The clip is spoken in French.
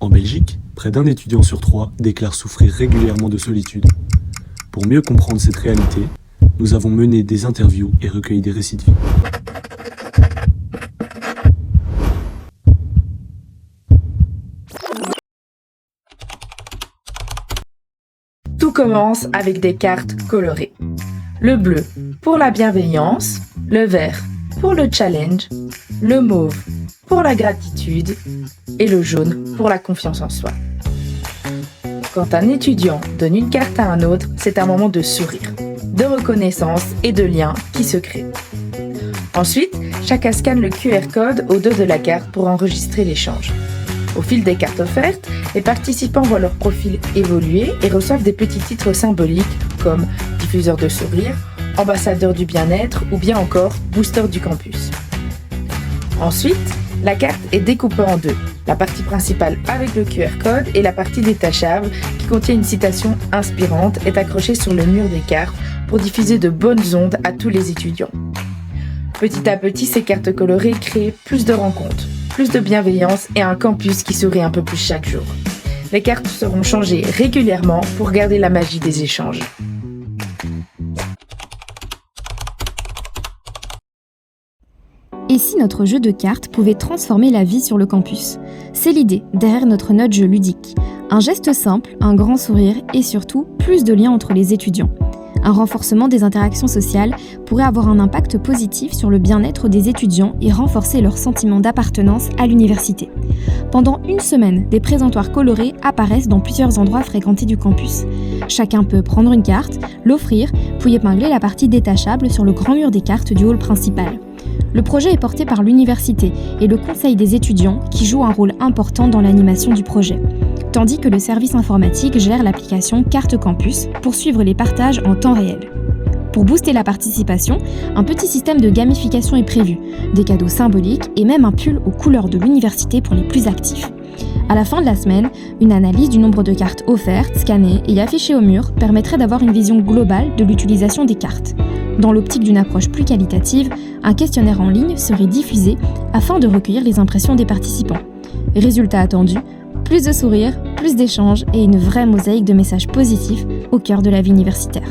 En Belgique, près d'un étudiant sur 3 déclare souffrir régulièrement de solitude. Pour mieux comprendre cette réalité, nous avons mené des interviews et recueilli des récits de vie. Tout commence avec des cartes colorées. Le bleu pour la bienveillance, le vert pour le challenge, le mauve pour la gratitude et le jaune pour la confiance en soi. Quand un étudiant donne une carte à un autre, c'est un moment de sourire, de reconnaissance et de lien qui se crée. Ensuite, chacun scanne le QR code au dos de la carte pour enregistrer l'échange. Au fil des cartes offertes, les participants voient leur profil évoluer et reçoivent des petits titres symboliques comme diffuseur de sourire, ambassadeur du bien-être ou bien encore booster du campus. Ensuite, la carte est découpée en deux, la partie principale avec le QR code et la partie détachable qui contient une citation inspirante est accrochée sur le mur des cartes pour diffuser de bonnes ondes à tous les étudiants. Petit à petit, ces cartes colorées créent plus de rencontres, plus de bienveillance et un campus qui sourit un peu plus chaque jour. Les cartes seront changées régulièrement pour garder la magie des échanges. Et si notre jeu de cartes pouvait transformer la vie sur le campus ? C'est l'idée derrière notre note jeu ludique. Un geste simple, un grand sourire et surtout plus de liens entre les étudiants. Un renforcement des interactions sociales pourrait avoir un impact positif sur le bien-être des étudiants et renforcer leur sentiment d'appartenance à l'université. Pendant une semaine, des présentoirs colorés apparaissent dans plusieurs endroits fréquentés du campus. Chacun peut prendre une carte, l'offrir, puis épingler la partie détachable sur le grand mur des cartes du hall principal. Le projet est porté par l'université et le conseil des étudiants qui joue un rôle important dans l'animation du projet, tandis que le service informatique gère l'application Carte Campus pour suivre les partages en temps réel. Pour booster la participation, un petit système de gamification est prévu, des cadeaux symboliques et même un pull aux couleurs de l'université pour les plus actifs. À la fin de la semaine, une analyse du nombre de cartes offertes, scannées et affichées au mur permettrait d'avoir une vision globale de l'utilisation des cartes. Dans l'optique d'une approche plus qualitative, un questionnaire en ligne serait diffusé afin de recueillir les impressions des participants. Résultat attendu, plus de sourires, plus d'échanges et une vraie mosaïque de messages positifs au cœur de la vie universitaire.